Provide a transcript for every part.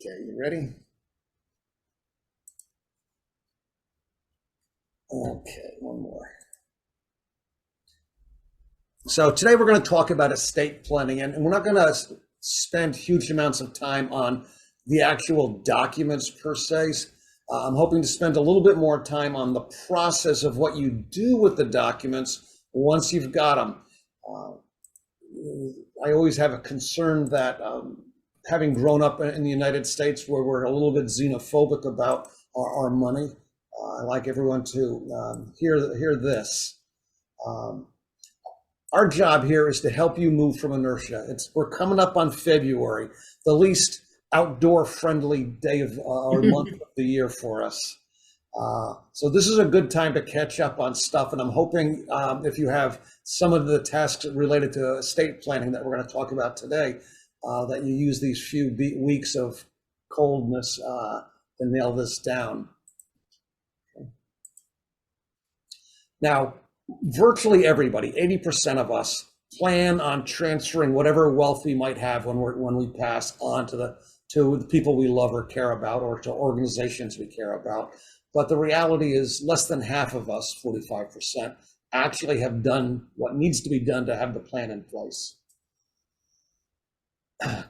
Okay, you ready? Okay, one more. So today we're going to talk about estate planning, and we're not going to spend huge amounts of time on the actual documents per se. I'm hoping to spend a little bit more time on the process of what you do with the documents once you've got them. I always have a concern that having grown up in the United States where we're a little bit xenophobic about our money, I like everyone to hear this. Our job here is to help you move from inertia. We're coming up on February, the least outdoor friendly day of or month of the year for us. So this is a good time to catch up on stuff, and I'm hoping if you have some of the tasks related to estate planning that we're going to talk about today, that you use these few weeks of coldness to nail this down. Okay. Now, virtually everybody, 80% of us, plan on transferring whatever wealth we might have when we pass on to the people we love or care about, or to organizations we care about. But the reality is less than half of us, 45%, actually have done what needs to be done to have the plan in place.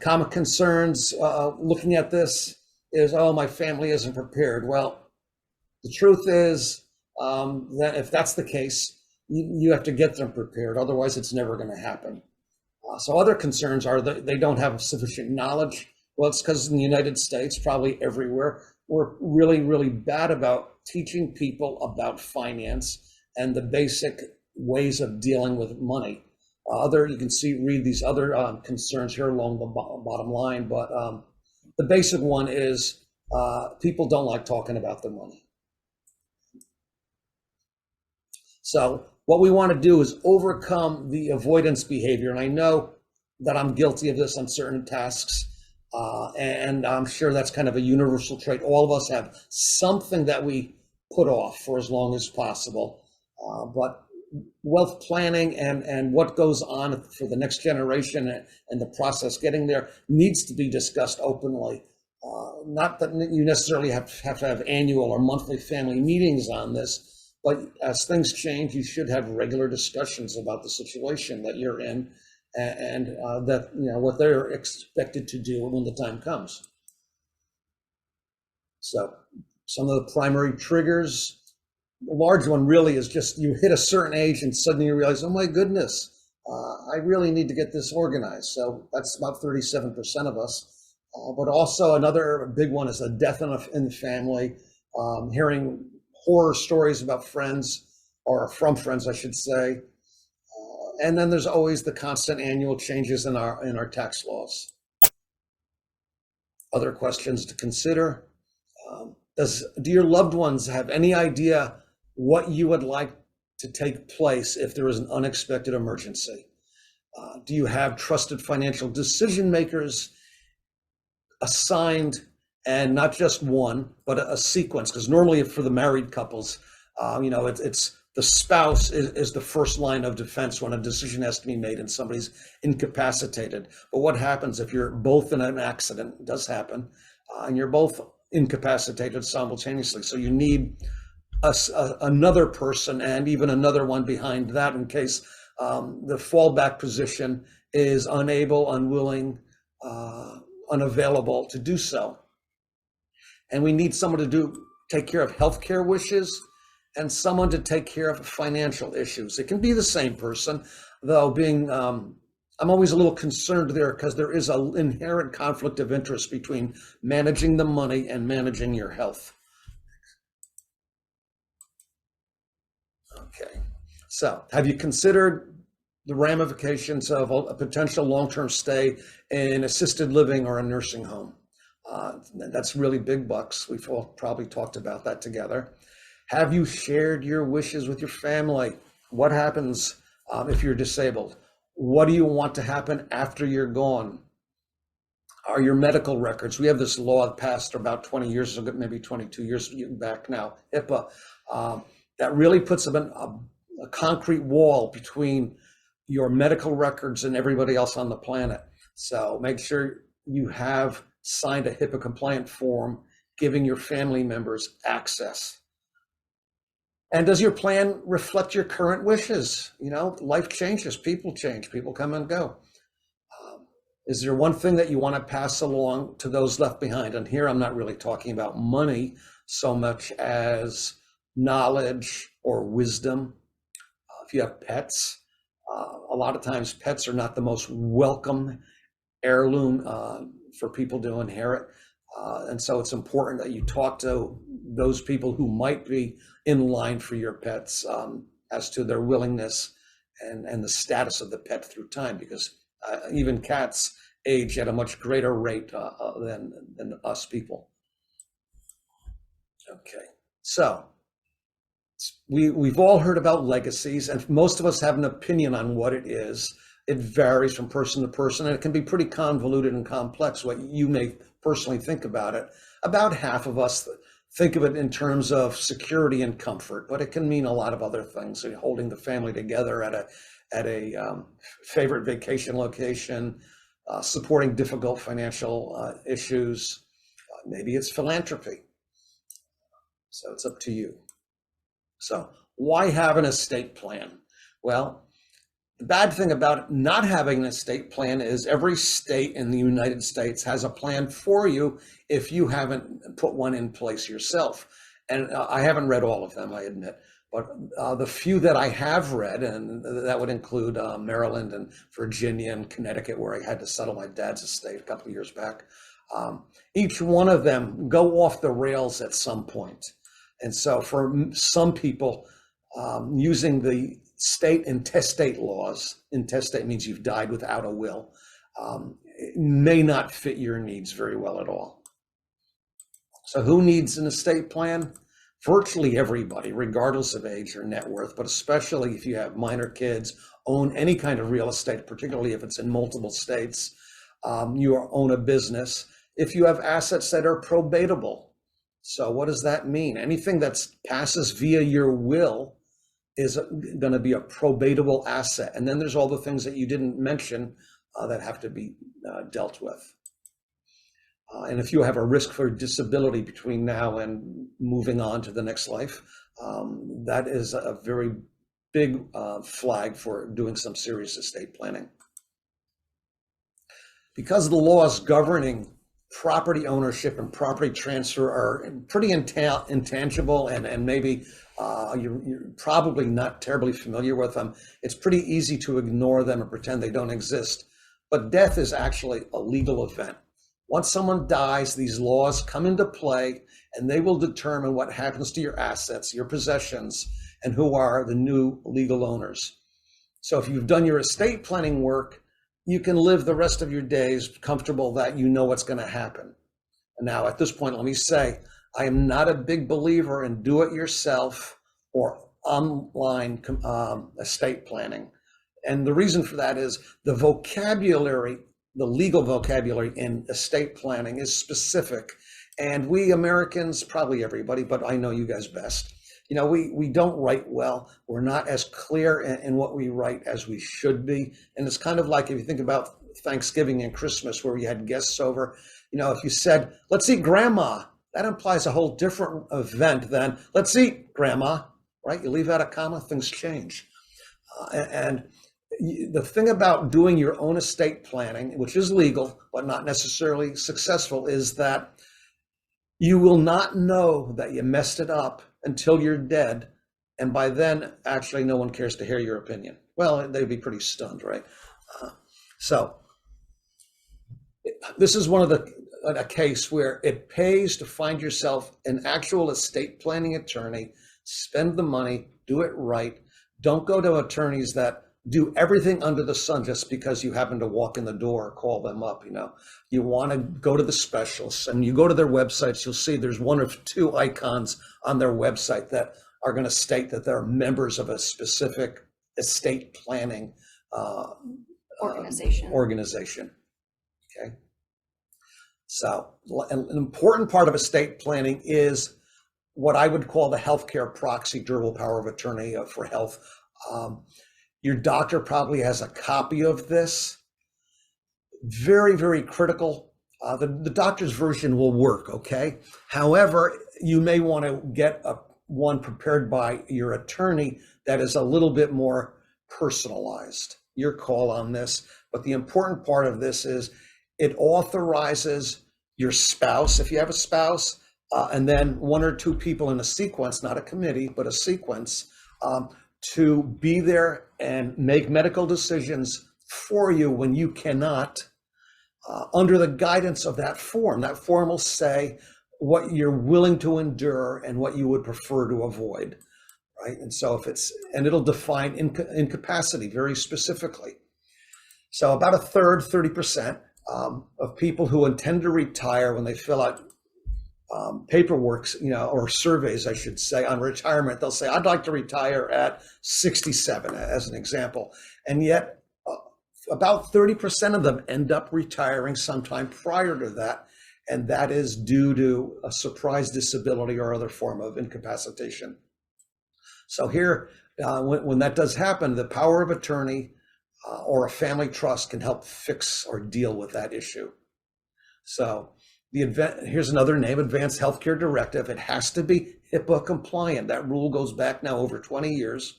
Common concerns looking at this is, oh, my family isn't prepared. Well, the truth is that if that's the case, you have to get them prepared. Otherwise, it's never going to happen. So other concerns are that they don't have sufficient knowledge. Well, it's because in the United States, probably everywhere, we're really, really bad about teaching people about finance and the basic ways of dealing with money. You can read these other concerns here along the bottom line, but the basic one is people don't like talking about their money. So what we want to do is overcome the avoidance behavior. And I know that I'm guilty of this on certain tasks. And I'm sure that's kind of a universal trait. All of us have something that we put off for as long as possible. But wealth planning and what goes on for the next generation and the process getting there needs to be discussed openly. Not that you necessarily have to have annual or monthly family meetings on this, but as things change, you should have regular discussions about the situation that you're in and that what they're expected to do when the time comes. So some of the primary triggers, the large one really is just you hit a certain age and suddenly you realize, oh my goodness, I really need to get this organized. So that's about 37% of us. But also another big one is a death in the family, hearing horror stories about friends, or from friends, I should say. And then there's always the constant annual changes in our tax laws. Other questions to consider. Do your loved ones have any idea what you would like to take place if there is an unexpected emergency? Do you have trusted financial decision makers assigned, and not just one, but a sequence? Because normally for the married couples, it's the spouse is the first line of defense when a decision has to be made and somebody's incapacitated. But what happens if you're both in an accident? It does happen, and you're both incapacitated simultaneously. So you need another person and even another one behind that in case the fallback position is unable, unwilling, unavailable to do so. And we need someone to take care of healthcare wishes and someone to take care of financial issues. It can be the same person, though I'm always a little concerned there because there is an inherent conflict of interest between managing the money and managing your health. Okay, so have you considered the ramifications of a potential long-term stay in assisted living or a nursing home? That's really big bucks. We've all probably talked about that together. Have you shared your wishes with your family? What happens if you're disabled? What do you want to happen after you're gone? Are your medical records? We have this law passed about 20 years ago, maybe 22 years back now, HIPAA, that really puts a concrete wall between your medical records and everybody else on the planet. So make sure you have signed a HIPAA compliant form giving your family members access. And does your plan reflect your current wishes? Life changes, people change, people come and go. Is there one thing that you want to pass along to those left behind? And here I'm not really talking about money so much as knowledge or wisdom. If you have pets, a lot of times pets are not the most welcome heirloom for people to inherit. And so it's important that you talk to those people who might be in line for your pets as to their willingness and the status of the pet through time, because even cats age at a much greater rate than us people. Okay, so we've all heard about legacies, and most of us have an opinion on what it is. It varies from person to person, and it can be pretty convoluted and complex what you may personally think about it. About half of us think of it in terms of security and comfort, but it can mean a lot of other things. Holding the family together at a favorite vacation location, supporting difficult financial issues. Maybe it's philanthropy. So it's up to you. So why have an estate plan? Well, the bad thing about not having an estate plan is every state in the United States has a plan for you if you haven't put one in place yourself. And I haven't read all of them, I admit, but the few that I have read, and that would include Maryland and Virginia and Connecticut, where I had to settle my dad's estate a couple of years back, each one of them go off the rails at some point. And so for some people, using the state intestate laws, intestate means you've died without a will, it may not fit your needs very well at all. So who needs an estate plan? Virtually everybody, regardless of age or net worth, but especially if you have minor kids, own any kind of real estate, particularly if it's in multiple states, you own a business, if you have assets that are probatable. So what does that mean? Anything that passes via your will is going to be a probatable asset. And then there's all the things that you didn't mention that have to be dealt with. And if you have a risk for disability between now and moving on to the next life, that is a very big flag for doing some serious estate planning. Because the laws governing property ownership and property transfer are pretty intangible, and maybe you're probably not terribly familiar with them, it's pretty easy to ignore them and pretend they don't exist. But death is actually a legal event. Once someone dies, these laws come into play, and they will determine what happens to your assets, your possessions, and who are the new legal owners. So if you've done your estate planning work, you can live the rest of your days comfortable that you know what's going to happen. And now at this point, let me say, I am not a big believer in do-it-yourself or online estate planning. And the reason for that is the vocabulary, the legal vocabulary in estate planning is specific. And we Americans, probably everybody, but I know you guys best, we don't write well. We're not as clear in what we write as we should be. And it's kind of like if you think about Thanksgiving and Christmas where you had guests over, if you said, let's eat grandma, that implies a whole different event than let's eat grandma, right? You leave out a comma, things change. And the thing about doing your own estate planning, which is legal, but not necessarily successful, is that you will not know that you messed it up until you're dead. And by then, actually, no one cares to hear your opinion. Well, they'd be pretty stunned, right? So this is one of a case where it pays to find yourself an actual estate planning attorney, spend the money, do it right. Don't go to attorneys that do everything under the sun just because you happen to walk in the door or call them up. You want to go to the specialists, and you go to their websites, you'll see there's one or two icons on their website that are going to state that they're members of a specific estate planning organization. Okay. So an important part of estate planning is what I would call the healthcare proxy durable power of attorney for health. Your doctor probably has a copy of this. Very, very critical. The doctor's version will work, okay? However, you may want to get one prepared by your attorney that is a little bit more personalized. Your call on this. But the important part of this is it authorizes your spouse, if you have a spouse, and then one or two people in a sequence, not a committee, but a sequence, to be there and make medical decisions for you when you cannot, under the guidance of that form. That form will say what you're willing to endure and what you would prefer to avoid, right? And so and it'll define incapacity very specifically. So about a third, 30%, of people who intend to retire, when they fill out paperwork, or surveys, I should say, on retirement, they'll say, I'd like to retire at 67, as an example. And yet about 30% of them end up retiring sometime prior to that. And that is due to a surprise disability or other form of incapacitation. So here, when that does happen, the power of attorney or a family trust can help fix or deal with that issue. So here's another name, Advanced Healthcare Directive. It has to be HIPAA compliant. That rule goes back now over 20 years.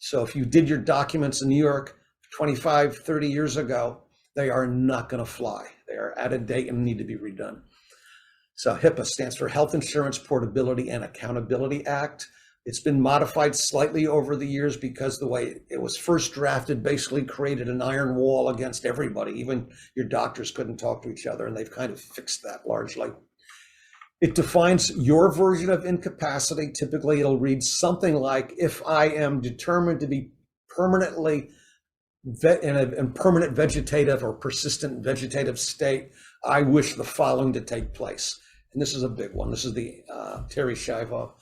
So if you did your documents in New York 25, 30 years ago, they are not going to fly. They are out of date and need to be redone. So HIPAA stands for Health Insurance Portability and Accountability Act. It's been modified slightly over the years because the way it was first drafted basically created an iron wall against everybody. Even your doctors couldn't talk to each other, and they've kind of fixed that largely. It defines your version of incapacity. Typically, it'll read something like, if I am determined to be permanently in a permanent vegetative or persistent vegetative state, I wish the following to take place. And this is a big one. This is the Terry Schiavo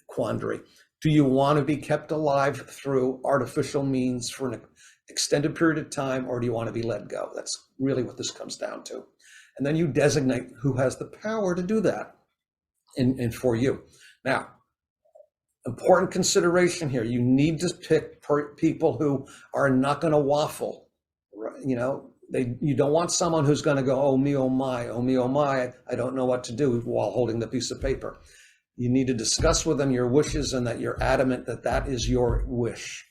quandary. Do you want to be kept alive through artificial means for an extended period of time, or do you want to be let go? That's really what this comes down to. And then you designate who has the power to do that and for you. Now, important consideration here, you need to pick people who are not going to waffle. Right? You don't want someone who's going to go, oh me, oh my, I don't know what to do, while holding the piece of paper. You need to discuss with them your wishes and that you're adamant that that is your wish,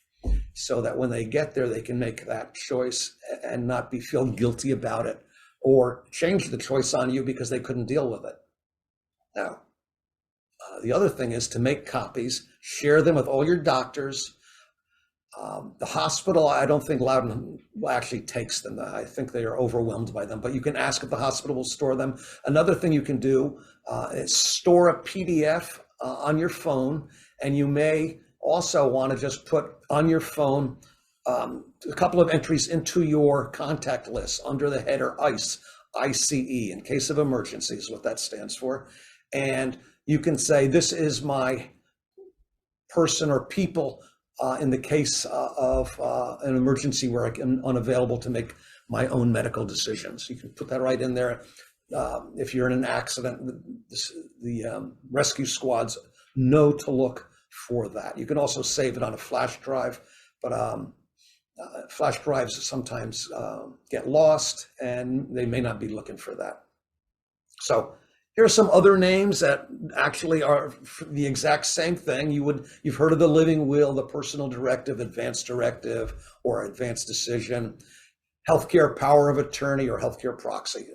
so that when they get there, they can make that choice and not feel guilty about it or change the choice on you because they couldn't deal with it. Now, the other thing is to make copies, share them with all your doctors. The hospital, I don't think Loudon actually takes them. I think they are overwhelmed by them, but you can ask if the hospital will store them. Another thing you can do is store a PDF on your phone, and you may also want to just put on your phone a couple of entries into your contact list under the header ICE, ICE, in case of emergency is what that stands for. And you can say, this is my person or people in the case of an emergency where I'm unavailable to make my own medical decisions. You can put that right in there. If you're in an accident, the rescue squads know to look for that. You can also save it on a flash drive, but flash drives sometimes get lost and they may not be looking for that. So here are some other names that actually are the exact same thing. You've heard of the living will, the personal directive, advanced directive, or advanced decision, healthcare power of attorney, or healthcare proxy.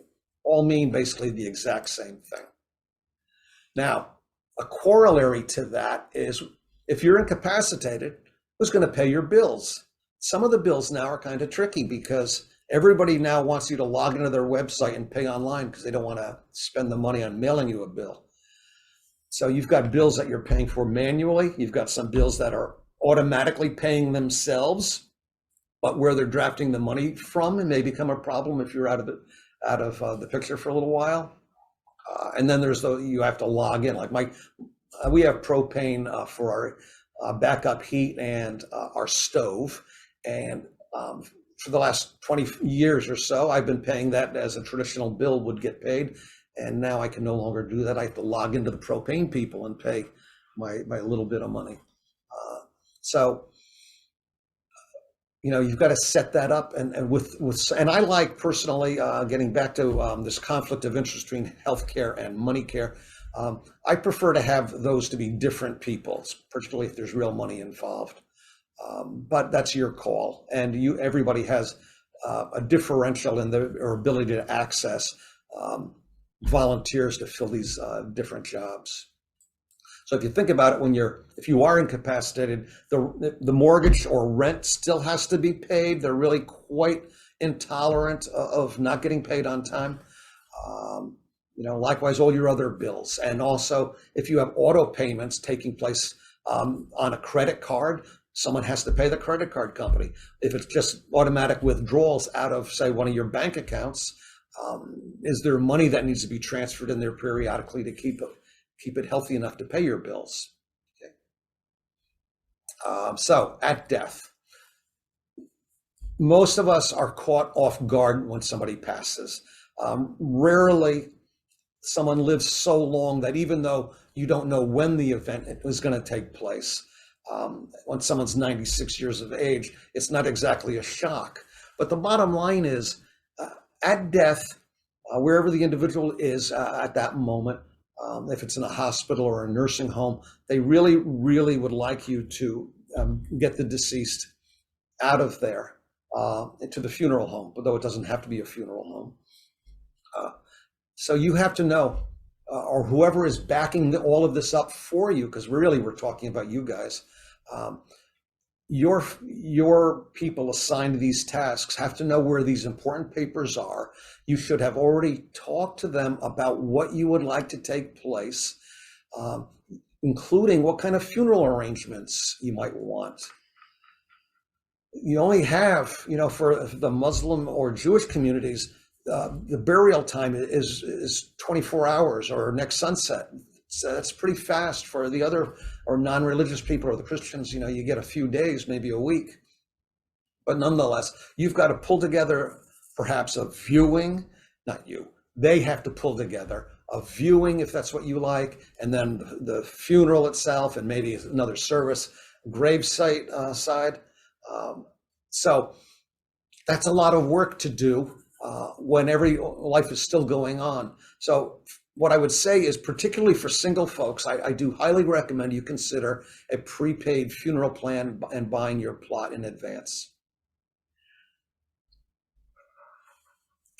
All mean basically the exact same thing. Now, a corollary to that is, if you're incapacitated, who's going to pay your bills? Some of the bills now are kind of tricky because everybody now wants you to log into their website and pay online because they don't want to spend the money on mailing you a bill. So you've got bills that you're paying for manually. You've got some bills that are automatically paying themselves, but where they're drafting the money from, it may become a problem if you're out of the picture for a little while. And then there's you have to log in. Like we have propane for our backup heat and our stove, and for the last 20 years or so, I've been paying that as a traditional bill would get paid. And now I can no longer do that. I have to log into the propane people and pay my little bit of money. So you've got to set that up, and I like personally, getting back to this conflict of interest between healthcare and money care. I prefer to have those to be different people, particularly if there's real money involved. But that's your call, and everybody has a differential in their ability to access um, volunteers to fill these different jobs. So if you think about it, if you are incapacitated, the mortgage or rent still has to be paid. They're really quite intolerant of not getting paid on time. Likewise, all your other bills, and also if you have auto payments taking place on a credit card, someone has to pay the credit card company. If it's just automatic withdrawals out of, say, one of your bank accounts, is there money that needs to be transferred in there periodically to keep it healthy enough to pay your bills? Okay. So at death, most of us are caught off guard when somebody passes. Rarely someone lives so long that even though you don't know when the event is going to take place, when someone's 96 years of age, it's not exactly a shock. But the bottom line is, at death, wherever the individual is at that moment, if it's in a hospital or a nursing home, they really, really would like you to get the deceased out of there to the funeral home, though it doesn't have to be a funeral home. So you have to know, or whoever is backing all of this up for you, because really we're talking about you guys, your people assigned to these tasks have to know where these important papers are. You should have already talked to them about what you would like to take place, including what kind of funeral arrangements you might want. You only have, for the Muslim or Jewish communities, the burial time is 24 hours or next sunset. So that's pretty fast. For the other or non-religious people or the Christians, you get a few days, maybe a week. But nonetheless, you've got to pull together perhaps a viewing, not you, they have to pull together a viewing if that's what you like, and then the funeral itself, and maybe another service, gravesite side. So that's a lot of work to do when every life is still going on. So what I would say is, particularly for single folks, I do highly recommend you consider a prepaid funeral plan and buying your plot in advance.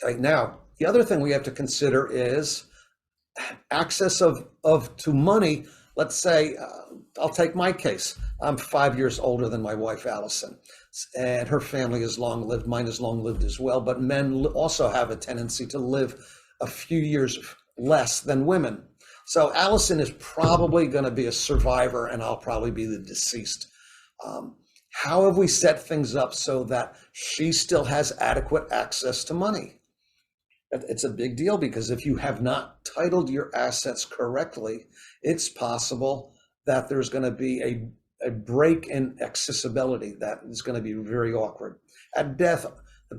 Okay, now, the other thing we have to consider is access to money. Let's say, I'll take my case. I'm 5 years older than my wife, Allison, and her family is long lived. Mine is long lived as well, but men also have a tendency to live a few years less than women. So Allison is probably going to be a survivor, and I'll probably be the deceased. How have we set things up so that she still has adequate access to money? It's a big deal, because if you have not titled your assets correctly, it's possible that there's going to be a break in accessibility that is going to be very awkward. At death,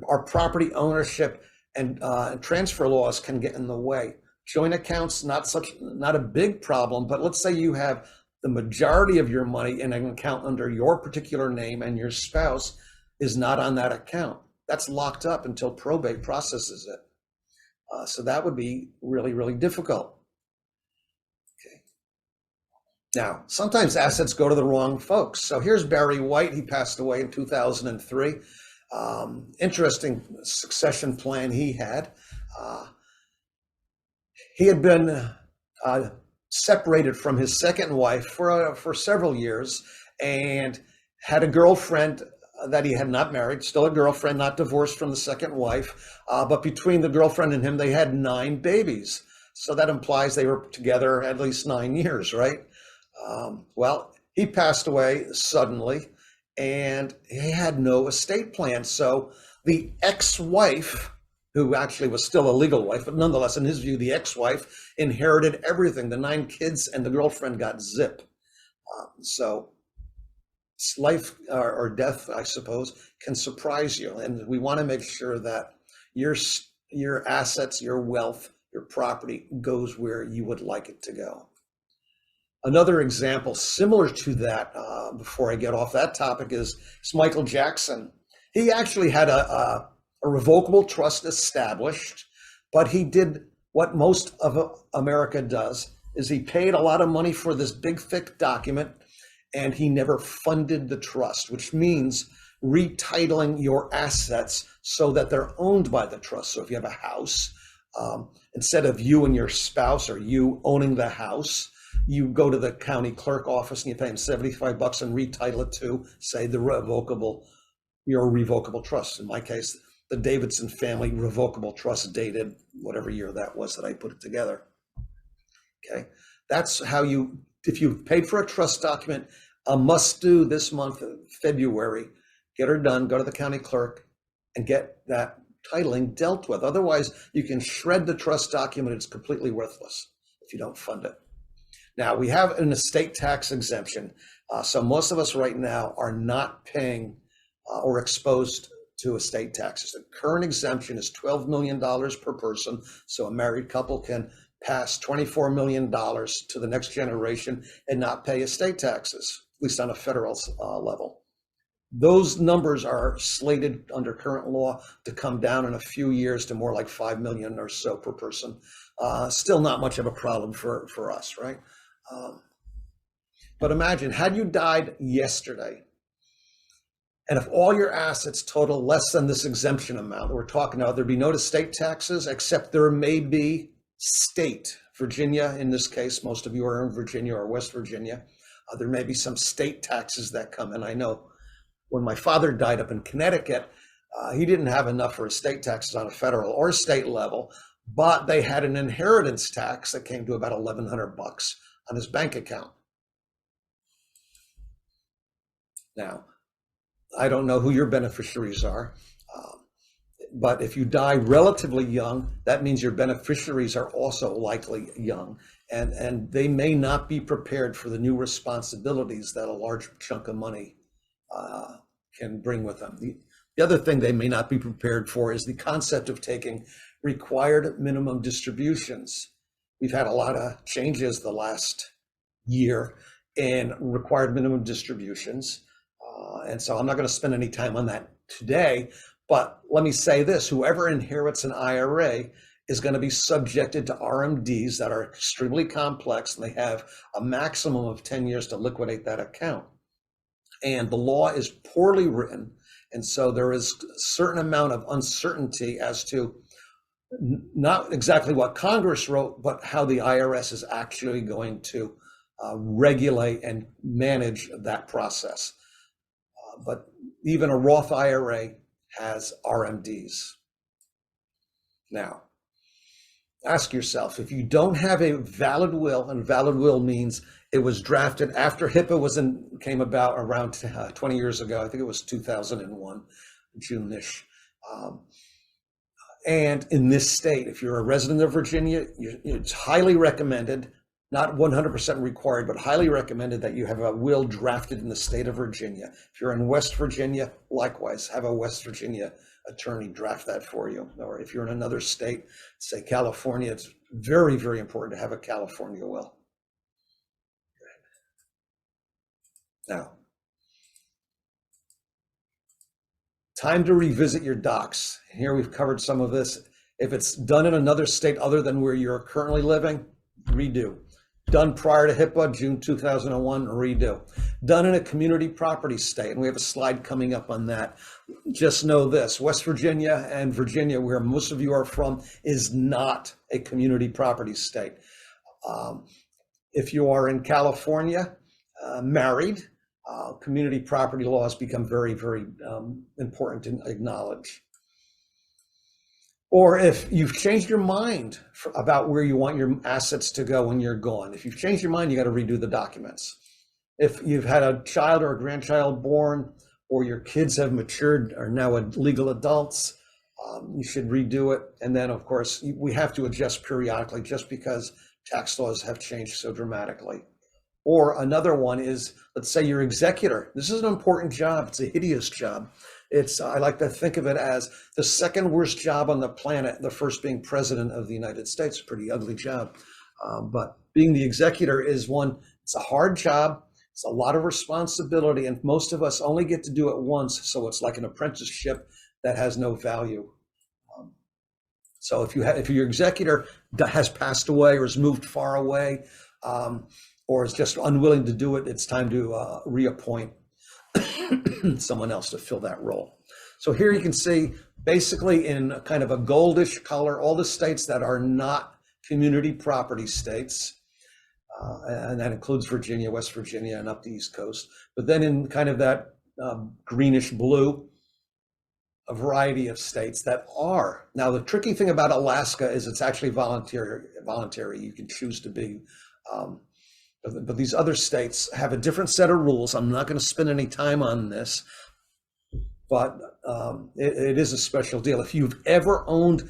our property ownership and transfer laws can get in the way. Joint accounts, not a big problem, but let's say you have the majority of your money in an account under your particular name and your spouse is not on that account. That's locked up until probate processes it. So that would be really, really difficult. Okay. Now, sometimes assets go to the wrong folks. So here's Barry White. He passed away in 2003. Interesting succession plan he had. He had been separated from his second wife for several years, and had a girlfriend that he had not married, still a girlfriend, not divorced from the second wife. But between the girlfriend and him, they had 9 babies. So that implies they were together at least 9 years, right? Well, he passed away suddenly, and he had no estate plan. So the ex-wife, who actually was still a legal wife, but nonetheless, in his view, the ex-wife inherited everything. The 9 kids and the girlfriend got zip. So life or death, I suppose, can surprise you. And we want to make sure that your assets, your wealth, your property goes where you would like it to go. Another example similar to that, before I get off that topic, is Michael Jackson. He actually had a revocable trust established, but he did what most of America does, is he paid a lot of money for this big thick document, and he never funded the trust, which means retitling your assets so that they're owned by the trust. So if you have a house, instead of you and your spouse or you owning the house, you go to the county clerk office and you pay him $75 and retitle it to, say, your revocable trust. In my case, the Davidson family revocable trust, dated whatever year that was that I put it together. Okay, that's how you, if you've paid for a trust document, a must do this month, February, get her done, go to the county clerk and get that titling dealt with. Otherwise, you can shred the trust document. It's completely worthless if you don't fund it. Now, we have an estate tax exemption. So most of us right now are not paying or exposed to estate taxes. The current exemption is $12 million per person. So a married couple can pass $24 million to the next generation and not pay estate taxes, at least on a federal level. Those numbers are slated under current law to come down in a few years to more like 5 million or so per person. Still not much of a problem for us, right? But imagine, had you died yesterday, and if all your assets total less than this exemption amount that we're talking about, there'd be no estate taxes, except there may be state, Virginia in this case, most of you are in Virginia or West Virginia. There may be some state taxes that come in. I know when my father died up in Connecticut, he didn't have enough for estate taxes on a federal or state level, but they had an inheritance tax that came to about $1,100 on his bank account. Now, I don't know who your beneficiaries are, but if you die relatively young, that means your beneficiaries are also likely young, and they may not be prepared for the new responsibilities that a large chunk of money can bring with them. The other thing they may not be prepared for is the concept of taking required minimum distributions. We've had a lot of changes the last year in required minimum distributions. And so I'm not going to spend any time on that today, but let me say this: whoever inherits an IRA is going to be subjected to RMDs that are extremely complex, and they have a maximum of 10 years to liquidate that account. And the law is poorly written, and so there is a certain amount of uncertainty as to not exactly what Congress wrote, but how the IRS is actually going to regulate and manage that process. But even a Roth IRA has RMDs. Now, ask yourself, if you don't have a valid will, and valid will means it was drafted after HIPAA came about around 20 years ago. I think it was 2001, June-ish. And in this state, if you're a resident of Virginia, it's highly recommended, not 100% required, but highly recommended that you have a will drafted in the state of Virginia. If you're in West Virginia, likewise, have a West Virginia attorney draft that for you. Or if you're in another state, say California, it's very, very important to have a California will. Now, time to revisit your docs. Here we've covered some of this. If it's done in another state other than where you're currently living, redo. Done prior to HIPAA, June 2001, redo. Done in a community property state, and we have a slide coming up on that. Just know this: West Virginia and Virginia, where most of you are from, is not a community property state. If you are in California, married, community property laws become very, very important to acknowledge. Or if you've changed your mind about where you want your assets to go when you're gone, if you've changed your mind, you got to redo the documents. If you've had a child or a grandchild born, or your kids have matured, are now legal adults, you should redo it. And then, of course, we have to adjust periodically just because tax laws have changed so dramatically. Or another one is, let's say you're executor. This is an important job. It's a hideous job. I like to think of it as the second worst job on the planet, the first being president of the United States. Pretty ugly job. But being the executor is one, it's a hard job. It's a lot of responsibility, and most of us only get to do it once, so it's like an apprenticeship that has no value. Um, so if your executor has passed away or has moved far away, or is just unwilling to do it, it's time to reappoint someone else to fill that role. So here you can see basically in kind of a goldish color all the states that are not community property states. And that includes Virginia, West Virginia, and up the East Coast. But then in kind of that greenish blue, a variety of states that are. Now, the tricky thing about Alaska is it's actually voluntary. You can choose to be. But these other states have a different set of rules. I'm not going to spend any time on this, but it is a special deal. If you've ever owned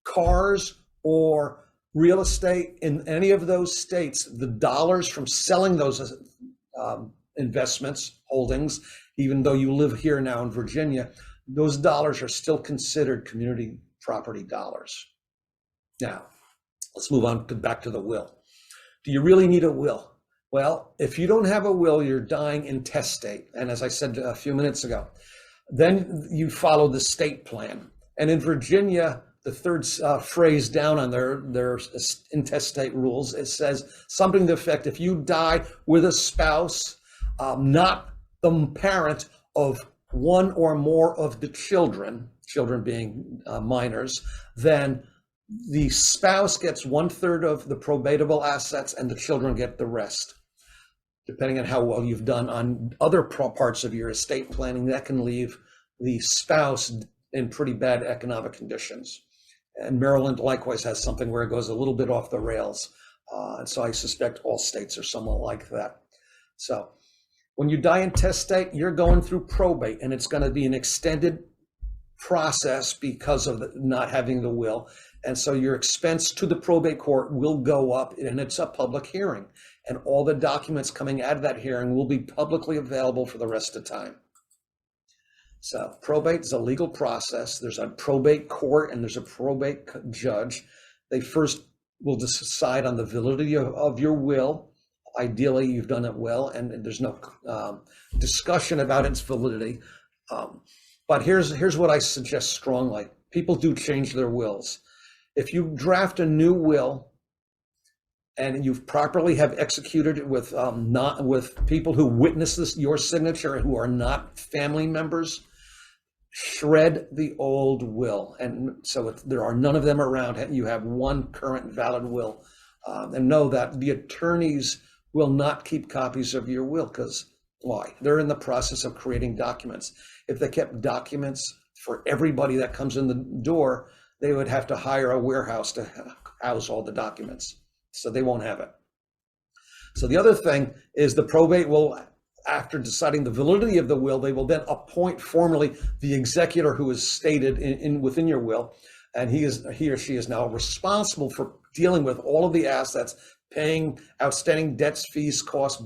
cars or real estate in any of those states, the dollars from selling those investments, holdings, even though you live here now in Virginia, those dollars are still considered community property dollars. Now, let's move on back to the will. Do you really need a will? Well, if you don't have a will, you're dying intestate. And as I said a few minutes ago, then you follow the state plan. And in Virginia, the third phrase down on their intestate rules, it says something to the effect, if you die with a spouse, not the parent of one or more of the children being minors, then the spouse gets 1/3 of the probatable assets and the children get the rest. Depending on how well you've done on other parts of your estate planning, that can leave the spouse in pretty bad economic conditions. And Maryland likewise has something where it goes a little bit off the rails. And so I suspect all states are somewhat like that. So when you die intestate, you're going through probate, and it's going to be an extended process because of not having the will. And so your expense to the probate court will go up, and it's a public hearing. And all the documents coming out of that hearing will be publicly available for the rest of the time. So probate is a legal process. There's a probate court and there's a probate judge. They first will decide on the validity of your will. Ideally, you've done it well, and there's no discussion about its validity. But here's what I suggest strongly. People do change their wills. If you draft a new will and you properly have executed it with not with people who witness this, your signature, who are not family members, shred the old will. And so there are none of them around. You have one current valid will. And know that the attorneys will not keep copies of your will, because why? They're in the process of creating documents. If they kept documents for everybody that comes in the door, they would have to hire a warehouse to house all the documents. So they won't have it. So the other thing is the probate will, after deciding the validity of the will, they will then appoint formally the executor who is stated within your will, and he or she is now responsible for dealing with all of the assets, paying outstanding debts, fees, costs,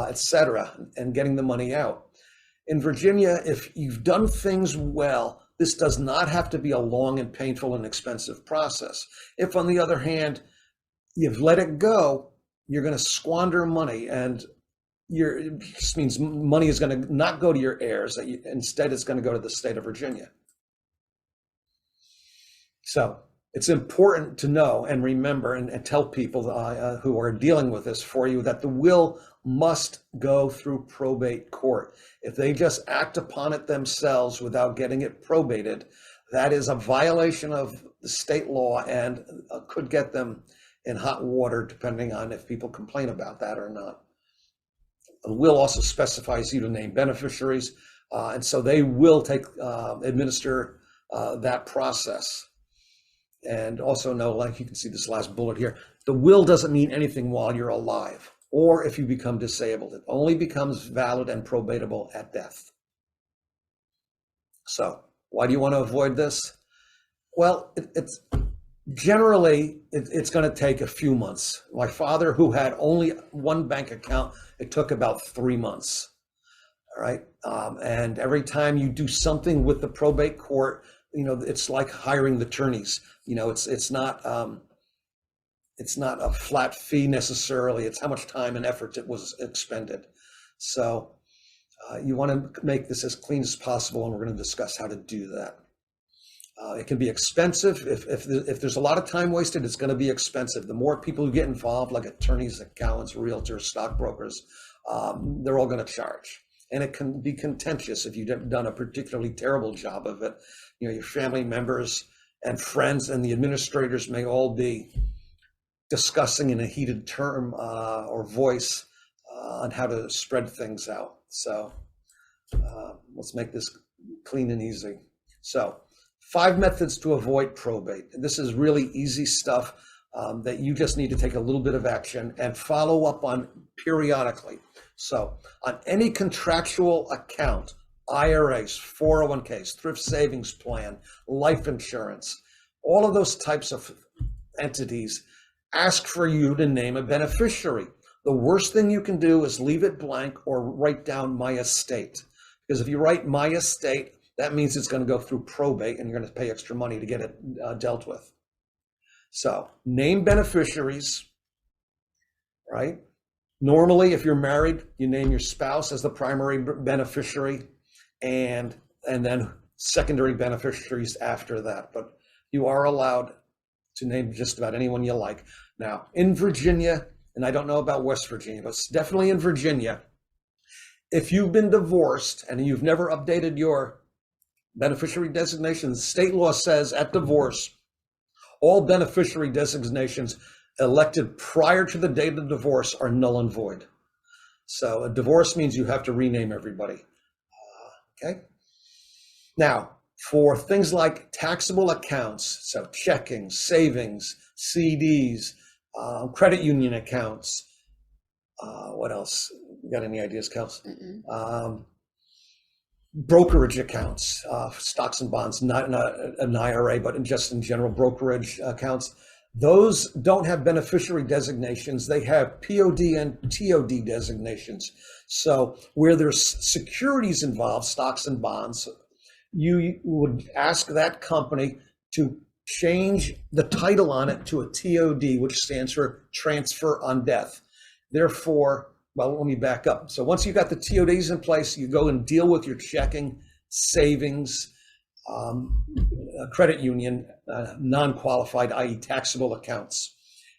etc., and getting the money out. In Virginia, if you've done things well, this does not have to be a long and painful and expensive process. If, on the other hand, you've let it go, you're going to squander money, and it just means money is going to not go to your heirs. Instead, it's going to go to the state of Virginia. So it's important to know and remember and tell people who are dealing with this for you that the will must go through probate court. If they just act upon it themselves without getting it probated, that is a violation of the state law and could get them in hot water, depending on if people complain about that or not. The will also specifies you to name beneficiaries, and so they will administer that process. And also know, like you can see this last bullet here, the will doesn't mean anything while you're alive or if you become disabled. It only becomes valid and probatable at death. So why do you want to avoid this? Well, it's generally going to take a few months. My father, who had only one bank account, it took about 3 months. All right. And every time you do something with the probate court, it's like hiring the attorneys. It's not a flat fee necessarily. It's how much time and effort it was expended. So you want to make this as clean as possible, and we're going to discuss how to do that. It can be expensive. If there's a lot of time wasted, it's going to be expensive. The more people who get involved, like attorneys, accountants, realtors, stockbrokers, they're all going to charge. And it can be contentious if you've done a particularly terrible job of it. You know, your family members and friends and the administrators may all be discussing in a heated term or voice on how to spread things out. So let's make this clean and easy. So 5 methods to avoid probate. This is really easy stuff that you just need to take a little bit of action and follow up on periodically. So on any contractual account, IRAs, 401ks, thrift savings plan, life insurance, all of those types of entities ask for you to name a beneficiary. The worst thing you can do is leave it blank or write down my estate. Because if you write my estate, that means it's going to go through probate and you're going to pay extra money to get it dealt with. So name beneficiaries, right? Normally, if you're married, you name your spouse as the primary beneficiary and then secondary beneficiaries after that. But you are allowed to name just about anyone you like. Now, in Virginia, and I don't know about West Virginia, but it's definitely in Virginia, if you've been divorced and you've never updated your beneficiary designations, state law says at divorce, all beneficiary designations elected prior to the date of divorce are null and void. So a divorce means you have to rename everybody. Okay. Now, for things like taxable accounts, so checking, savings, CDs, credit union accounts, what else? Got any ideas, Kels? Brokerage accounts, stocks and bonds, not an IRA, but just in general brokerage accounts. Those don't have beneficiary designations. They have POD and TOD designations. So where there's securities involved, stocks and bonds, you would ask that company to change the title on it to a TOD, which stands for transfer on death. Therefore, well, let me back up. So once you got the TODs in place, you go and deal with your checking, savings, credit union, non-qualified, i.e. taxable accounts.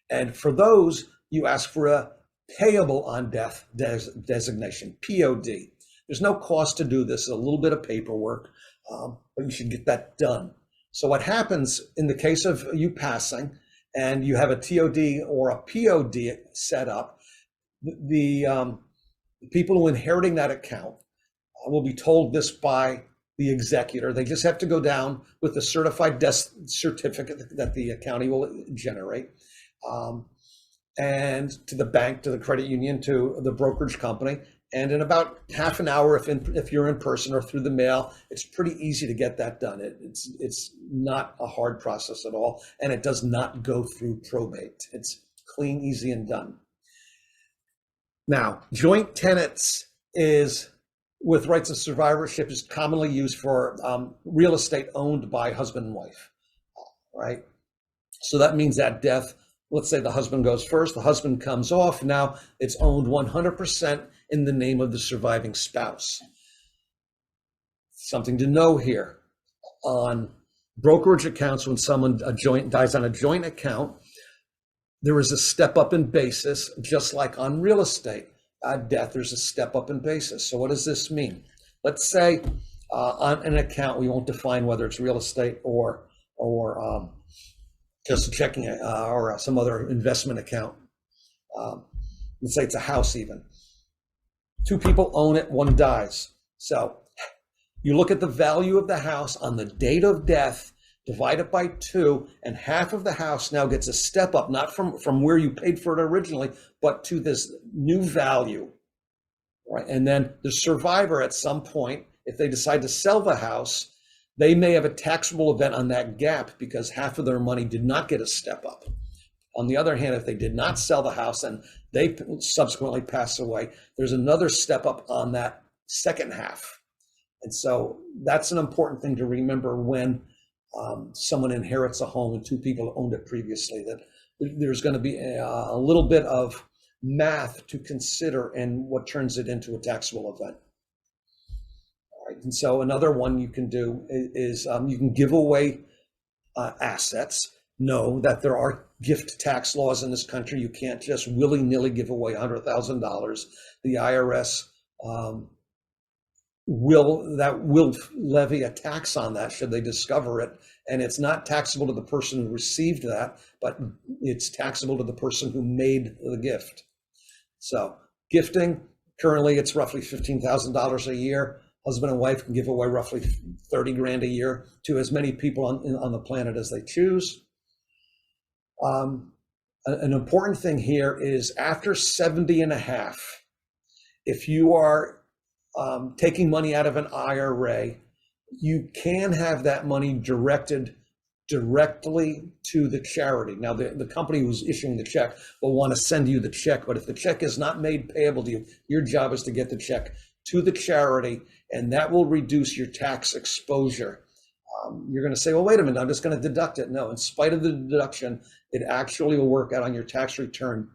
And for those, you ask for a payable on death designation, POD. There's no cost to do this, it's a little bit of paperwork, but you should get that done. So what happens in the case of you passing and you have a TOD or a POD set up, the people who are inheriting that account will be told this by the executor. They just have to go down with the certified death certificate that the county will generate, and to the bank, to the credit union, to the brokerage company. And in about half an hour, if you're in person or through the mail, it's pretty easy to get that done. It's not a hard process at all, and it does not go through probate. It's clean, easy, and done. Now, joint tenants is, with rights of survivorship, is commonly used for real estate owned by husband and wife, right? So that means at death, let's say the husband goes first, the husband comes off, now it's owned 100% in the name of the surviving spouse. Something to know here, on brokerage accounts, when someone dies on a joint account, there is a step up in basis, just like on real estate. At death, there's a step up in basis. So what does this mean? Let's say on an account, we won't define whether it's real estate or just a checking or some other investment account. Let's say it's a house even. 2 people own it, 1 dies. So you look at the value of the house on the date of death, divide it by 2, and half of the house now gets a step up, not from where you paid for it originally, but to this new value, right? And then the survivor at some point, if they decide to sell the house, they may have a taxable event on that gap because half of their money did not get a step up. On the other hand, if they did not sell the house and they subsequently pass away, there's another step up on that second half. And so that's an important thing to remember when someone inherits a home and 2 people owned it previously, that there's going to be a little bit of math to consider and what turns it into a taxable event. All right. And so another one you can do is you can give away assets. Know that there are gift tax laws in this country. You can't just willy-nilly give away $100,000. The IRS will levy a tax on that should they discover it, and it's not taxable to the person who received that, but it's taxable to the person who made the gift. So gifting, currently it's roughly $15,000 a year. Husband and wife can give away roughly 30 grand a year to as many people on the planet as they choose. An important thing here is after 70 and a half, if you are taking money out of an IRA, you can have that money directed directly to the charity. Now, the company who's issuing the check will want to send you the check, but if the check is not made payable to you, your job is to get the check to the charity, and that will reduce your tax exposure. You're going to say, well, wait a minute, I'm just going to deduct it. No, in spite of the deduction, it actually will work out on your tax return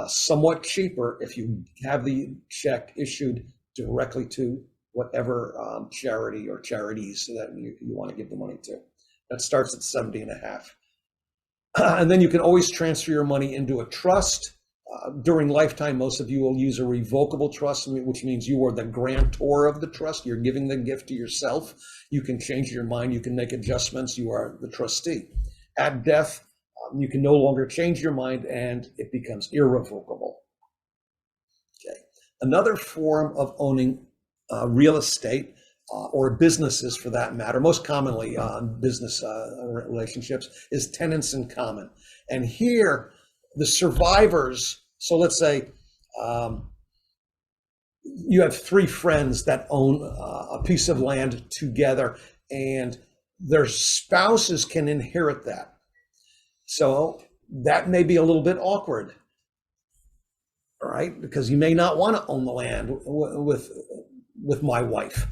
somewhat cheaper if you have the check issued directly to whatever charity or charities that you want to give the money to. That starts at 70 and a half. And then you can always transfer your money into a trust. During lifetime, most of you will use a revocable trust, which means you are the grantor of the trust. You're giving the gift to yourself. You can change your mind. You can make adjustments. You are the trustee. At death, you can no longer change your mind, and it becomes irrevocable. Okay. Another form of owning real estate or businesses, for that matter, most commonly business relationships, is tenants in common. And here, the survivors, so let's say you have three friends that own a piece of land together, and their spouses can inherit that. So that may be a little bit awkward, all right? Because you may not want to own the land with my wife.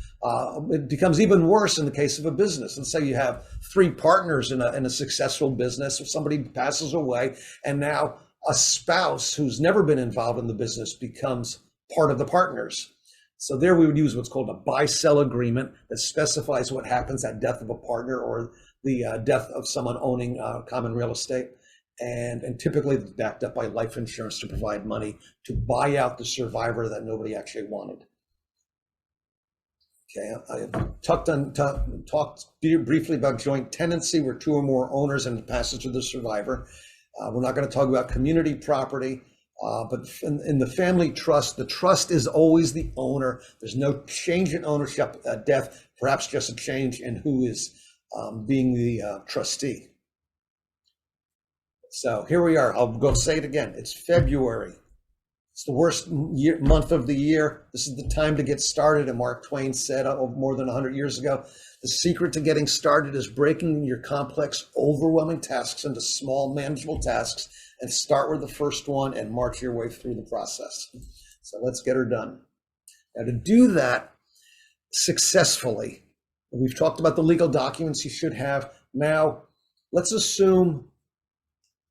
It becomes even worse in the case of a business. And say you have three partners in a successful business. If somebody passes away, and now a spouse who's never been involved in the business becomes part of the partners. So there we would use what's called a buy-sell agreement that specifies what happens at death of a partner or the death of someone owning common real estate. And typically backed up by life insurance to provide money to buy out the survivor that nobody actually wanted. Okay, I talked briefly about joint tenancy, where two or more owners and passes to the survivor. We're not going to talk about community property, but in the family trust, the trust is always the owner. There's no change in ownership at death, perhaps just a change in who is being the trustee. So here we are. I'll go say it again. It's February. It's the worst month of the year. This is the time to get started. And Mark Twain said more than 100 years ago, the secret to getting started is breaking your complex, overwhelming tasks into small, manageable tasks, and start with the first one and march your way through the process. So let's get her done. Now, to do that successfully, we've talked about the legal documents you should have. Now, let's assume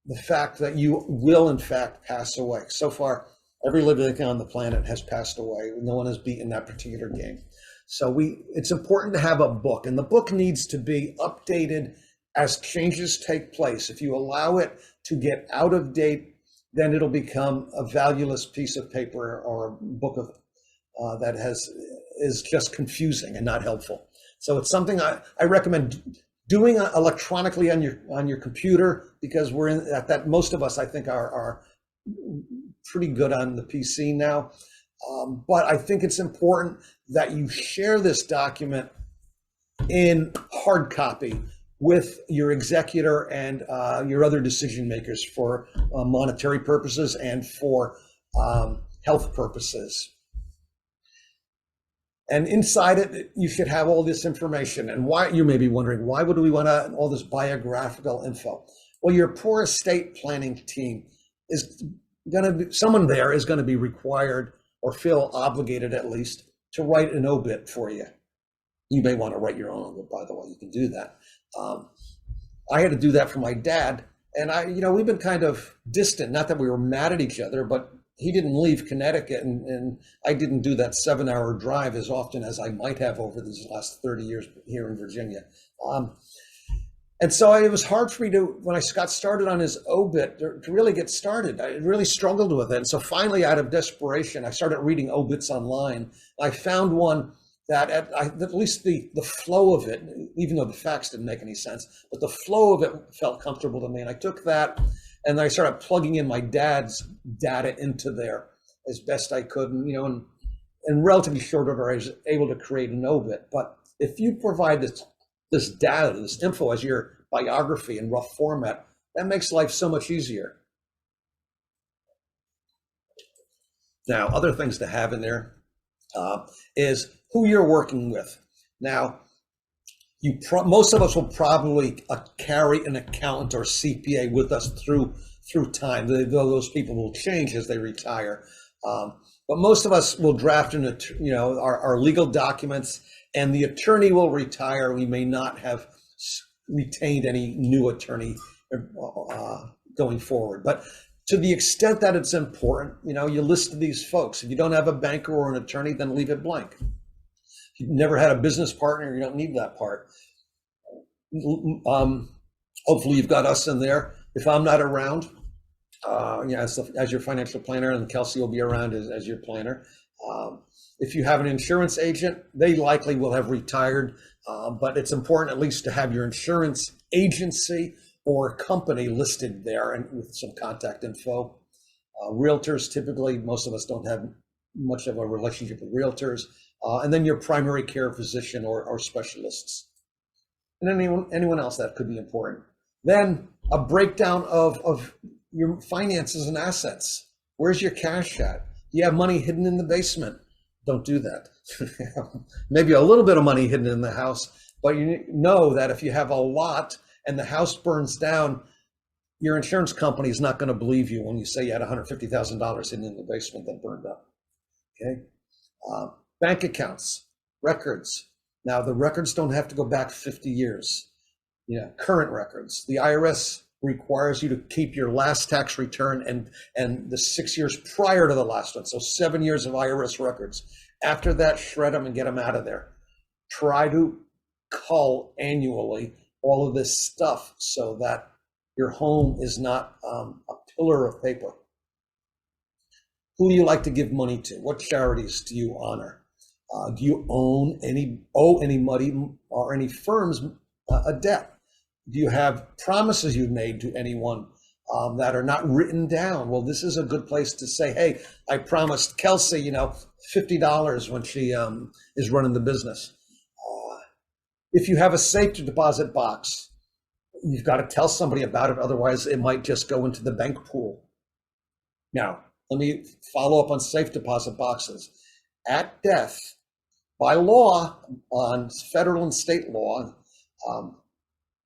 the fact that you will, in fact, pass away. So far, every living thing on the planet has passed away. No one has beaten that particular game. So it's important to have a book, and the book needs to be updated as changes take place. If you allow it to get out of date, then it'll become a valueless piece of paper or a book of that is just confusing and not helpful. So it's something I recommend doing electronically on your computer, because we're in at that. Most of us, I think, are pretty good on the PC now. But I think it's important that you share this document in hard copy with your executor and your other decision makers for monetary purposes and for health purposes. And inside it, you should have all this information. And why, you may be wondering, why would we want all this biographical info? Well, your poor estate planning team is going to be, someone there is going to be required or feel obligated at least to write an obit for you. You may want to write your own obit, by the way. You can do that. I had to do that for my dad, and we've been kind of distant. Not that we were mad at each other, but he didn't leave Connecticut, and I didn't do that 7-hour drive as often as I might have over these last 30 years here in Virginia. And so it was hard for me to, when I got started on his obit, to really get started. I really struggled with it. And so finally, out of desperation, I started reading obits online. I found one that at least the flow of it, even though the facts didn't make any sense, but the flow of it felt comfortable to me. And I took that and I started plugging in my dad's data into there as best I could. And, in relatively short order, I was able to create an obit. But if you provide this data, this info as your biography in rough format, that makes life so much easier. Now, other things to have in there is who you're working with. Now, most of us will probably carry an accountant or CPA with us through time. Those people will change as they retire. But most of us will draft our legal documents, and the attorney will retire. We may not have retained any new attorney going forward. But to the extent that it's important, you list these folks. If you don't have a banker or an attorney, then leave it blank. If you've never had a business partner, you don't need that part. Hopefully you've got us in there. If I'm not around, as your financial planner, and Kelsey will be around as your planner. If you have an insurance agent, they likely will have retired, but it's important at least to have your insurance agency or company listed there and with some contact info. Realtors, typically, most of us don't have much of a relationship with realtors. And then your primary care physician or specialists. And anyone else that could be important. Then a breakdown of your finances and assets. Where's your cash at? Do you have money hidden in the basement? Don't do that. Maybe a little bit of money hidden in the house, but you know that if you have a lot and the house burns down, your insurance company is not going to believe you when you say you had $150,000 hidden in the basement that burned up. Okay. Bank accounts, records. Now the records don't have to go back 50 years. Current records. The IRS requires you to keep your last tax return and the 6 years prior to the last one. So 7 years of IRS records. After that, shred them and get them out of there. Try to cull annually all of this stuff so that your home is not a pillar of paper. Who do you like to give money to? What charities do you honor? Do you owe any money or any firms a debt? Do you have promises you've made to anyone that are not written down? Well, this is a good place to say, hey, I promised Kelsey, $50 when she is running the business. If you have a safety deposit box, you've got to tell somebody about it. Otherwise, it might just go into the bank pool. Now, let me follow up on safe deposit boxes. At death, by law, on federal and state law,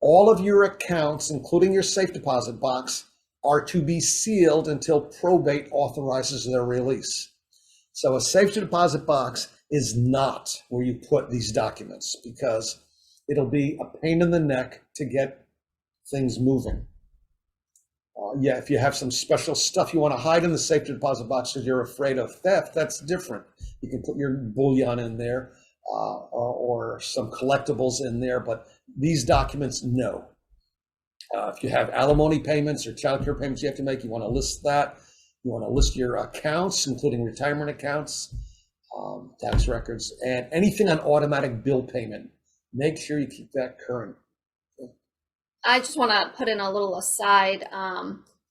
all of your accounts, including your safe deposit box, are to be sealed until probate authorizes their release. So a safe deposit box is not where you put these documents because it'll be a pain in the neck to get things moving. If you have some special stuff you want to hide in the safe deposit box because you're afraid of theft, that's different. You can put your bullion in there or some collectibles in there, but these documents, no. If you have alimony payments or child care payments you have to make, you want to list that. You want to list your accounts, including retirement accounts, tax records, and anything on automatic bill payment. Make sure you keep that current. I just want to put in a little aside,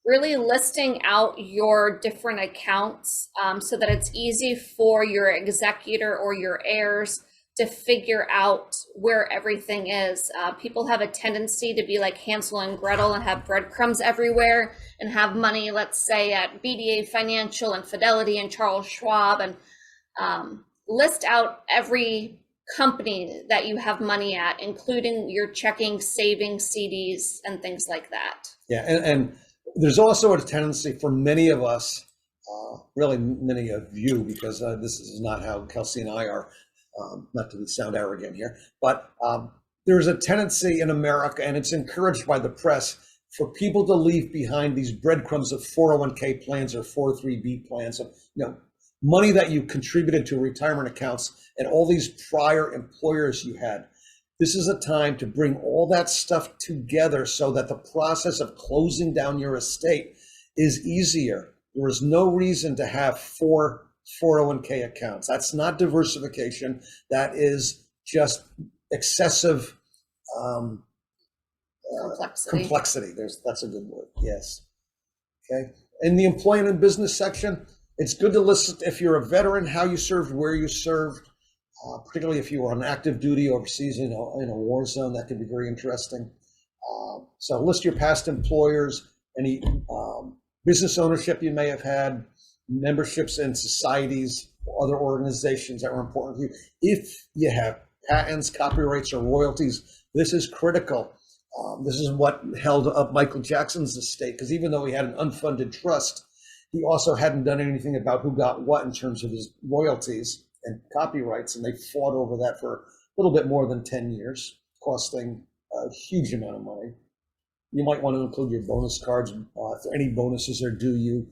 really listing out your different accounts so that it's easy for your executor or your heirs to figure out where everything is. People have a tendency to be like Hansel and Gretel and have breadcrumbs everywhere and have money, let's say at BDA Financial and Fidelity and Charles Schwab, and list out every company that you have money at, including your checking, savings, CDs, and things like that. Yeah, and there's also a tendency for many of us, really many of you, because this is not how Kelsey and I are, not to sound arrogant here, but there's a tendency in America, and it's encouraged by the press, for people to leave behind these breadcrumbs of 401k plans or 403b plans of, money that you contributed to retirement accounts and all these prior employers you had. This is a time to bring all that stuff together so that the process of closing down your estate is easier. There is no reason to have 401k accounts. That's not diversification. That is just excessive complexity. That's a good word. Yes. Okay. In the employment and business section, it's good to list if you're a veteran, how you served, where you served, particularly if you were on active duty overseas in a war zone. That could be very interesting. So list your past employers, any business ownership you may have had, memberships in societies or other organizations that were important to you. If you have patents, copyrights, or royalties, this is critical. This is what held up Michael Jackson's estate, because even though he had an unfunded trust, he also hadn't done anything about who got what in terms of his royalties and copyrights, and they fought over that for a little bit more than 10 years, costing a huge amount of money. You might want to include your bonus cards, if any bonuses are due you,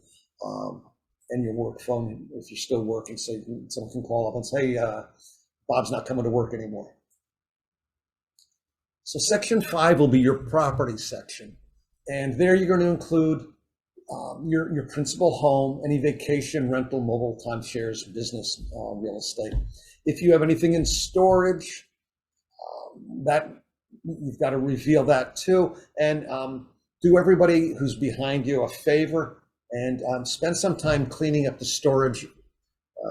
and your work phone, if you're still working, so someone can call up and say, hey, Bob's not coming to work anymore. So section 5 will be your property section. And there you're going to include your principal home, any vacation, rental, mobile timeshares, business, real estate. If you have anything in storage, that you've got to reveal that too. And do everybody who's behind you a favor and spend some time cleaning up the storage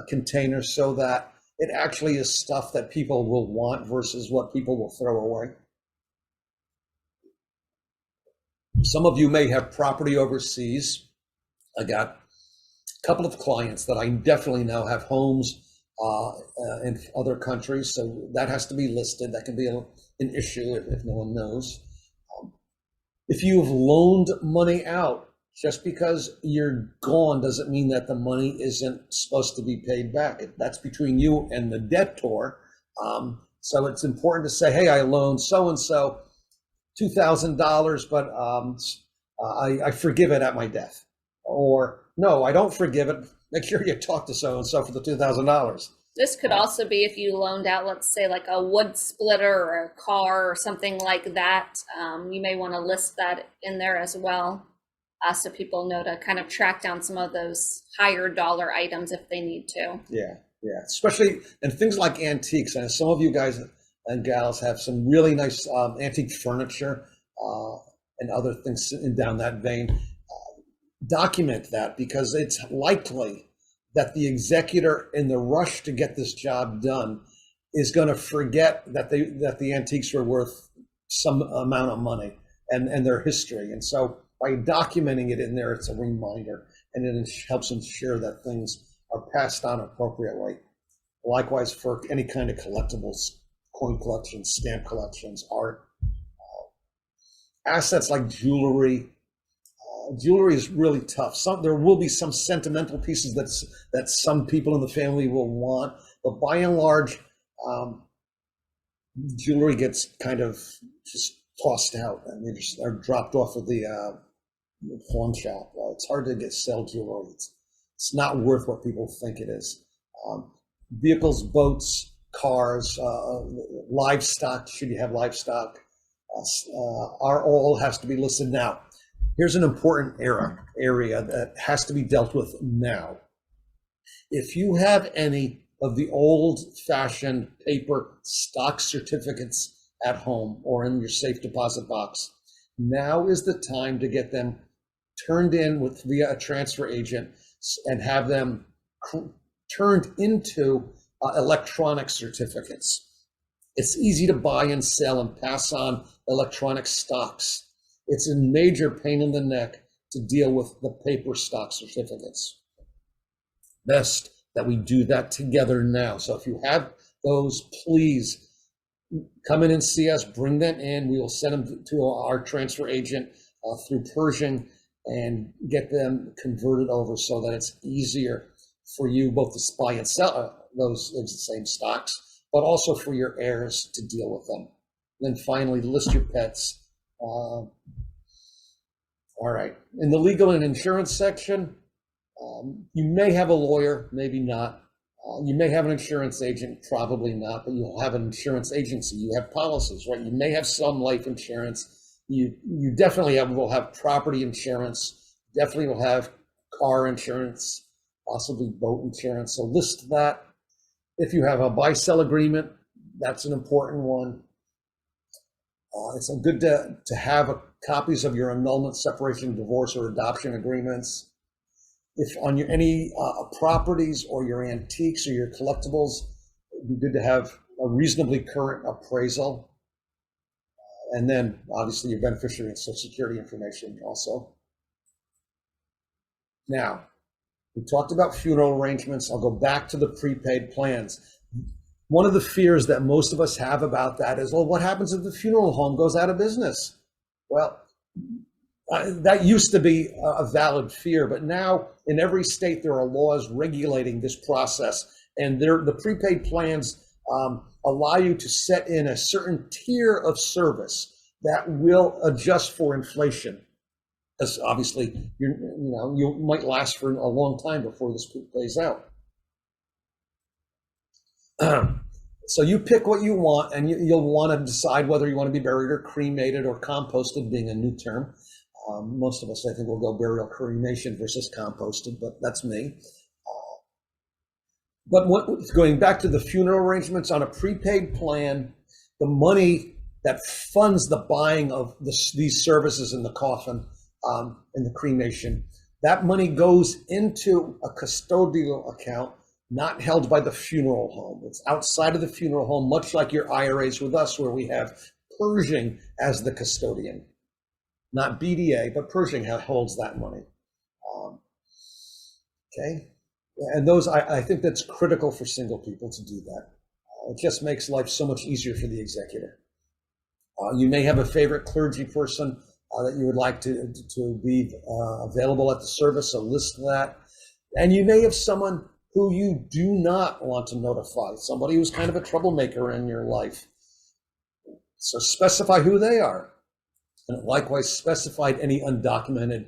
containers so that it actually is stuff that people will want versus what people will throw away. Some of you may have property overseas. I got a couple of clients that I definitely know have homes in other countries, so that has to be listed. That can be an issue if no one knows. If you've loaned money out, just because you're gone doesn't mean that the money isn't supposed to be paid back. That's between you and the debtor. So it's important to say, hey, I loaned so-and-so $2,000, but I forgive it at my death. Or no, I don't forgive it. Make sure you talk to so-and-so for the $2,000. This could also be if you loaned out, let's say, like a wood splitter or a car or something like that. You may want to list that in there as well, so people know to kind of track down some of those higher dollar items if they need to. Yeah, especially and things like antiques. And some of you guys and gals have some really nice antique furniture and other things down that vein. Document that, because it's likely that the executor in the rush to get this job done is going to forget that the antiques were worth some amount of money and their history. And so by documenting it in there, it's a reminder, and it helps ensure that things are passed on appropriately. Likewise for any kind of collectibles, coin collections, stamp collections, art, assets like jewelry. Jewelry is really tough. There will be some sentimental pieces that some people in the family will want, but by and large, jewelry gets kind of just tossed out and they just are dropped off of the pawn shop. It's hard to sell jewelry. It's not worth what people think it is. Vehicles, boats, cars, livestock, should you have livestock, are all has to be listed now. Here's an important area that has to be dealt with now. If you have any of the old-fashioned paper stock certificates at home or in your safe deposit box, now is the time to get them turned in via a transfer agent and have them turned into electronic certificates. It's easy to buy and sell and pass on electronic stocks. It's a major pain in the neck to deal with the paper stock certificates. Best that we do that together now. So if you have those, please come in and see us, bring them in. We will send them to our transfer agent through Pershing and get them converted over so that it's easier for you both to buy and sell those same stocks, but also for your heirs to deal with them. Then finally, list your pets. All right. In the legal and insurance section, you may have a lawyer, maybe not. You may have an insurance agent, probably not, but you'll have an insurance agency. You have policies, right? You may have some life insurance. You definitely will have property insurance. Definitely will have car insurance, possibly boat insurance. So list that. If you have a buy-sell agreement, that's an important one. It's good to have copies of your annulment, separation, divorce, or adoption agreements. If on your any properties or your antiques or your collectibles, it'd be good to have a reasonably current appraisal. And then obviously your beneficiary and social security information also. Now, we talked about funeral arrangements. I'll go back to the prepaid plans. One of the fears that most of us have about that is, well, what happens if the funeral home goes out of business? Well, that used to be a valid fear, but now in every state there are laws regulating this process, and the prepaid plans allow you to set in a certain tier of service that will adjust for inflation. Because obviously, you might last for a long time before this plays out. So you pick what you want, and you'll want to decide whether you want to be buried or cremated or composted, being a new term. Most of us, I think, will go burial cremation versus composted, but that's me. But going back to the funeral arrangements on a prepaid plan, the money that funds the buying of these services in the coffin, in the cremation, that money goes into a custodial account not held by the funeral home. It's outside of the funeral home, much like your IRAs with us, where we have Pershing as the custodian. Not BDA, but Pershing holds that money. Okay. And those, I think that's critical for single people to do that. It just makes life so much easier for the executor. You may have a favorite clergy person that you would like to be available at the service, so list that. And you may have someone who you do not want to notify, somebody who's kind of a troublemaker in your life. So specify who they are. And likewise, specify any undocumented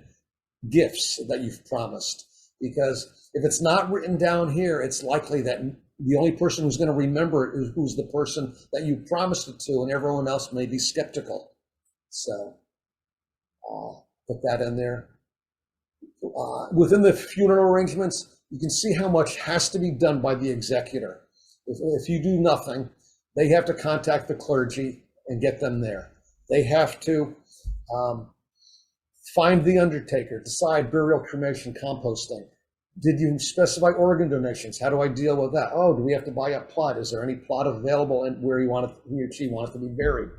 gifts that you've promised. Because if it's not written down here, it's likely that the only person who's going to remember it is who's the person that you promised it to, and everyone else may be skeptical. So put that in there. Within the funeral arrangements, you can see how much has to be done by the executor. If you do nothing, they have to contact the clergy and get them there. They have to find the undertaker, decide burial, cremation, composting. Did you specify organ donations? How do I deal with that? Oh, do we have to buy a plot? Is there any plot available and where he or she wants to be buried?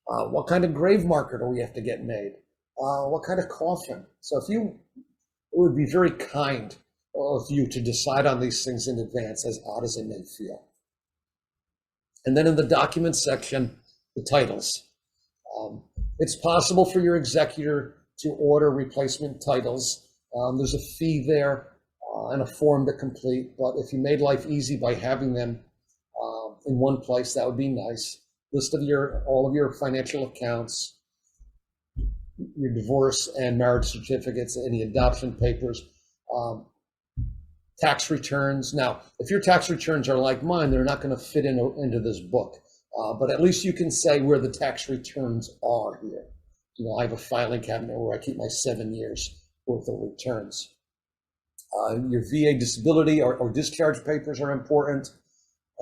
What kind of grave marker do we have to get made? What kind of coffin? So it would be very kind of you to decide on these things in advance, as odd as it may feel. And then in the document section, the titles. It's possible for your executor to order replacement titles. There's a fee there and a form to complete, but if you made life easy by having them in one place, that would be nice. List of all of your financial accounts, your divorce and marriage certificates, any adoption papers, tax returns. Now, if your tax returns are like mine, they're not going to fit into this book, but at least you can say where the tax returns are here. I have a filing cabinet where I keep my 7 years worth of returns. Your VA disability or discharge papers are important.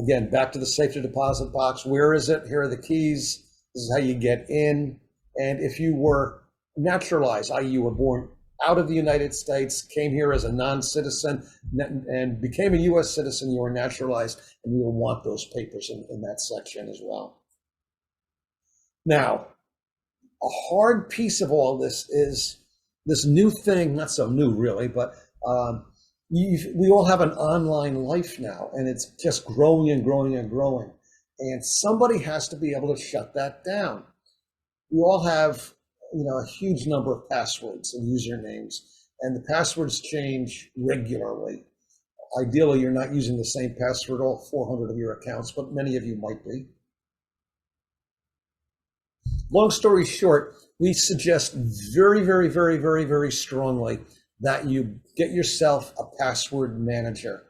Again, back to the safety deposit box. Where is it? Here are the keys. This is how you get in. And if you were naturalized, i.e. you were born out of the United States, came here as a non-citizen, and became a U.S. citizen, you were naturalized, and you will want those papers in that section as well. Now, a hard piece of all this is this new thing, not so new really, but we all have an online life now, and it's just growing and growing and growing. And somebody has to be able to shut that down. We all have, a huge number of passwords and usernames, and the passwords change regularly. Ideally, you're not using the same password all 400 of your accounts, but many of you might be. long story short, we suggest very, very, very, very, very strongly that you get yourself a password manager.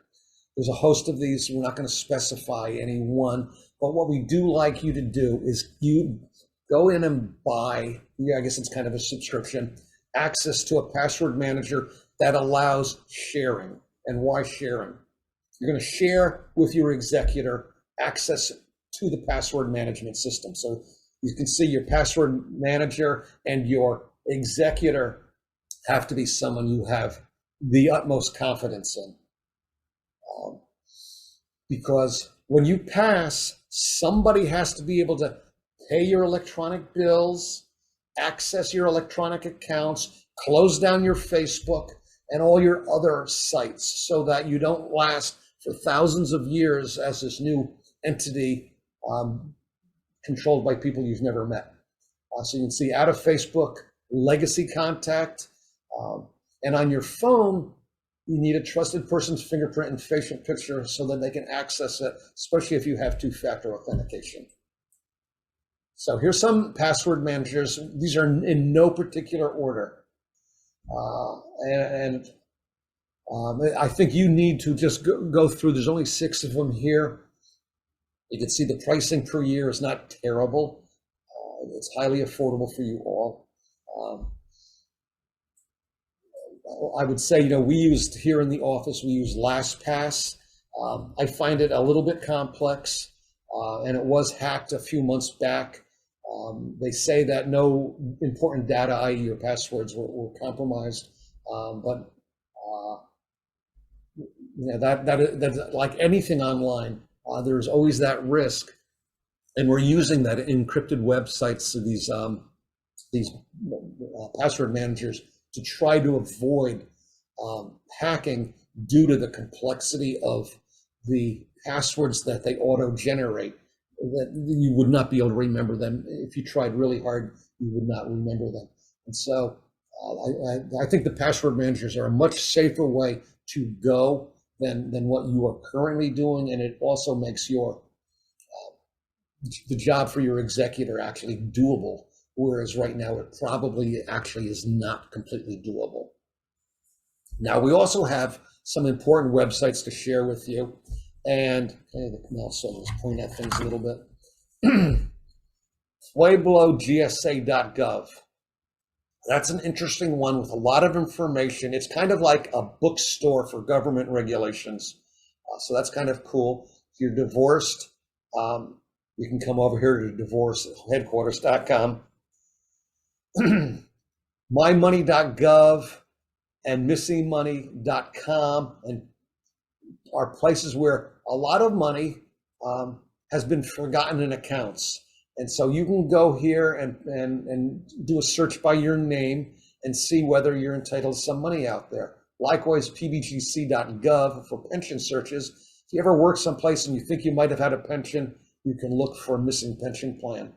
There's a host of these. We're not going to specify any one, but what we do like you to do is you go in and buy, I guess it's kind of a subscription, access to a password manager that allows sharing. And why sharing? You're going to share with your executor access to the password management system. So you can see your password manager and your executor have to be someone you have the utmost confidence in. Because when you pass, somebody has to be able to pay your electronic bills, access your electronic accounts, close down your Facebook and all your other sites so that you don't last for thousands of years as this new entity controlled by people you've never met. So you can see out of Facebook, legacy contact, and on your phone, you need a trusted person's fingerprint and facial picture so that they can access it, especially if you have two-factor authentication. So here's some password managers. These are in no particular order. I think you need to just go through. There's only 6 of them here. You can see the pricing per year is not terrible. It's highly affordable for you all. I would say, we used here in the office, we use LastPass. I find it a little bit complex, and it was hacked a few months back. They say that no important data, i.e. your passwords, were compromised, but that like anything online, there's always that risk, and we're using that encrypted websites, so these password managers, to try to avoid hacking due to the complexity of the passwords that they auto-generate. That you would not be able to remember them. If you tried really hard, you would not remember them. And so I think the password managers are a much safer way to go than what you are currently doing, and it also makes the job for your executor actually doable, whereas right now it probably actually is not completely doable. Now, we also have some important websites to share with you, and also let's point at things a little bit. PuebloGSA.gov. That's an interesting one with a lot of information. It's kind of like a bookstore for government regulations. So that's kind of cool. If you're divorced, you can come over here to divorceheadquarters.com. mymoney.gov and missingmoney.com and are places where a lot of money has been forgotten in accounts. And so you can go here and do a search by your name and see whether you're entitled to some money out there. Likewise, pbgc.gov for pension searches. If you ever work someplace and you think you might have had a pension, you can look for a missing pension plan.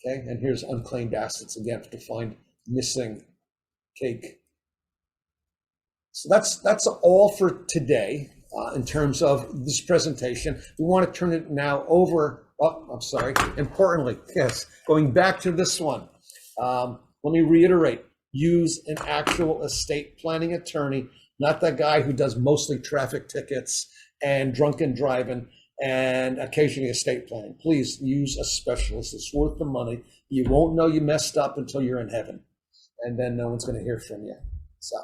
Okay, and here's unclaimed assets again to find missing cake. So that's all for today in terms of this presentation. We want to turn it now over. Oh, I'm sorry. Importantly, yes, going back to this one. Let me reiterate: use an actual estate planning attorney, not that guy who does mostly traffic tickets and drunken driving and occasionally estate planning. Please use a specialist. It's worth the money. You won't know you messed up until you're in heaven, and then no one's going to hear from you. So.